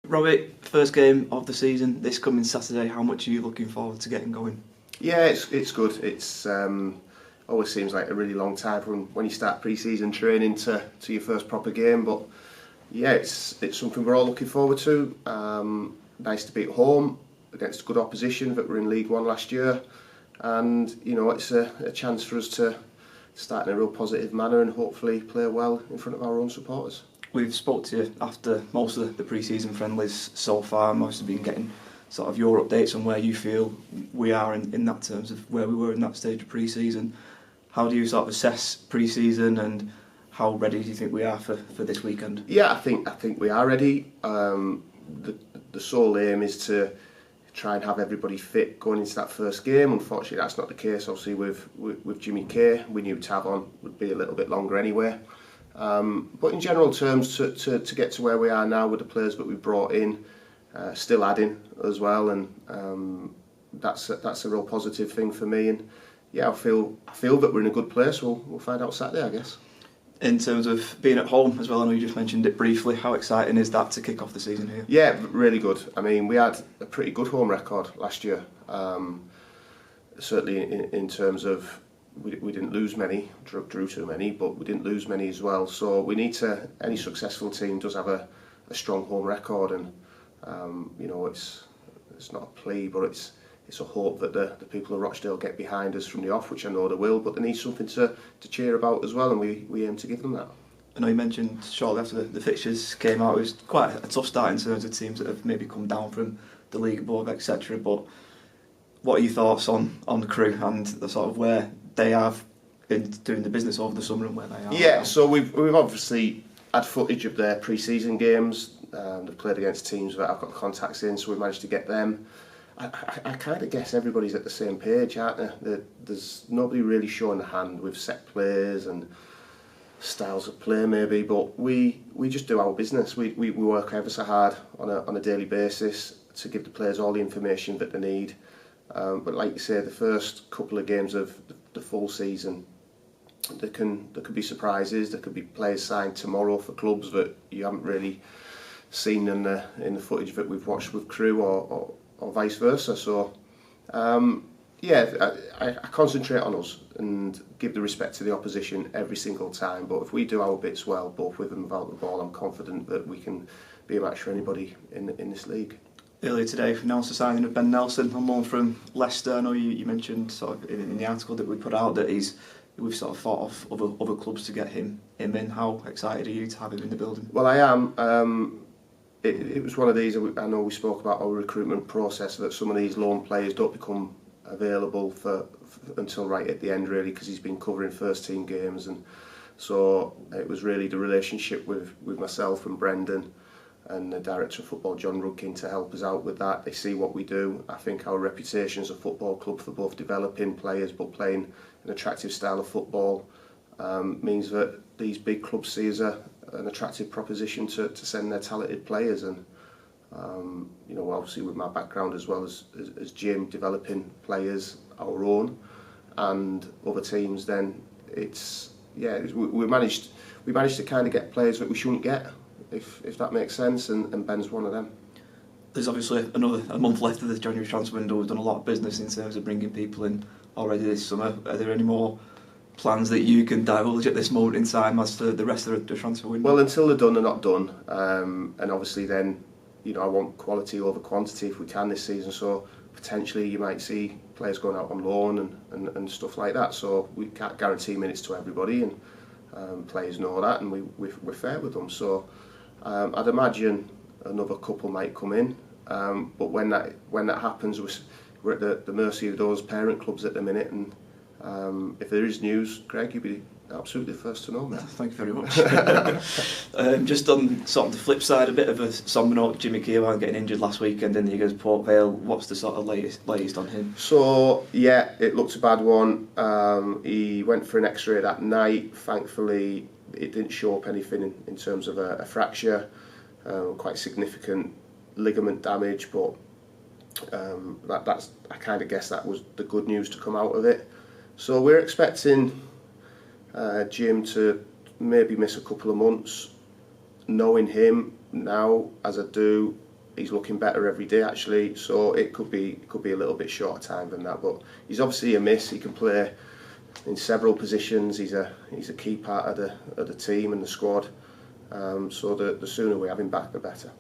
Robbie, first game of the season this coming Saturday. How much are you looking forward to getting going? Yeah, it's good. It's always seems like a really long time from when you start pre-season training to your first proper game. But yeah, it's something we're all looking forward to. Nice to be at home against good opposition that were in League One last year, and it's a chance for us to start in a real positive manner and hopefully play well in front of our own supporters. We've spoke to you after most of the pre-season friendlies so far. Most have been getting sort of your updates on where you feel we are in that terms of where we were in that stage of pre-season. How do you sort of assess pre-season and how ready do you think we are for this weekend? Yeah, I think we are ready. The sole aim is to try and have everybody fit going into that first game. Unfortunately, that's not the case. Obviously, with Jimmy Kay, we knew Tavon would be a little bit longer anyway. But in general terms, to get to where we are now with the players that we brought in, still adding as well, and that's a real positive thing for me. And yeah, I feel that we're in a good place. We'll find out Saturday, I guess. In terms of being at home as well, I know you just mentioned it briefly. How exciting is that to kick off the season here? Yeah, really good. I mean, we had a pretty good home record last year. Certainly in terms of we didn't lose many, drew too many, but we didn't lose many as well. So we need to. Any successful team does have a strong home record, and it's not a plea, but it's a hope that the people of Rochdale get behind us from the off, which I know they will. But they need something to cheer about as well, and we aim to give them that. I know you mentioned shortly after the fixtures came out, it was quite a tough start in terms of teams that have maybe come down from the league above, etc. But what are your thoughts on the Crew and the sort of where they have been doing the business over the summer and where they are? Yeah, so we've obviously had footage of their pre-season games. They've played against teams that I've got contacts in, so we managed to get them. I kind of guess everybody's at the same page, aren't they? There's nobody really showing the hand with set plays and styles of play maybe, but we just do our business. We work ever so hard on a daily basis to give the players all the information that they need. But like you say, the first couple of games of the full season, there could be surprises. There could be players signed tomorrow for clubs that you haven't really seen in the footage that we've watched with Crew or vice versa. So I concentrate on us and give the respect to the opposition every single time. But if we do our bits well, both with and without the ball, I'm confident that we can be a match for anybody in this league. Earlier today, we announced the signing of Ben Nelson on loan from Leicester. I know you mentioned sort of in the article that we put out that we've sort of thought of other clubs to get him in. How excited are you to have him in the building? Well, I am. It was one of these, I know we spoke about our recruitment process, that some of these loan players don't become available until right at the end really, because he's been covering first team games, and so it was really the relationship with myself and Brendan and the director of football John Rudkin to help us out with that. They see what we do. I think our reputation as a football club for both developing players but playing an attractive style of football means that these big clubs see us an attractive proposition to send their talented players. And obviously with my background as well as Jim, developing players our own and other teams, then we managed to kind of get players that we shouldn't get, if that makes sense, and Ben's one of them. There's obviously a month left of the January transfer window. We've done a lot of business in terms of bringing people in already this summer. Are there any more plans that you can divulge at this moment in time as to the rest of the transfer window? Well, until they're done, they're not done. And obviously then, I want quality over quantity if we can this season. So potentially you might see players going out on loan and stuff like that. So we can't guarantee minutes to everybody, and players know that, and we're fair with them. So I'd imagine another couple might come in. But when that happens, we're at the mercy of those parent clubs at the minute, and if there is news, Greg, you'd be absolutely the first to know, mate. Thank you very much. Just on sort of the flip side, a bit of a somber note, Jimmy Kay getting injured last weekend in the against Port Vale. What's the sort of latest on him? So, yeah, it looked a bad one. He went for an x-ray that night. Thankfully, it didn't show up anything in terms of a fracture. Quite significant ligament damage, but I kind of guess that was the good news to come out of it. So we're expecting Jim to maybe miss a couple of months. Knowing him now, as I do, he's looking better every day actually. So it could be a little bit shorter time than that. But he's obviously a miss. He can play in several positions. He's a key part of the team and the squad. So the sooner we have him back, the better.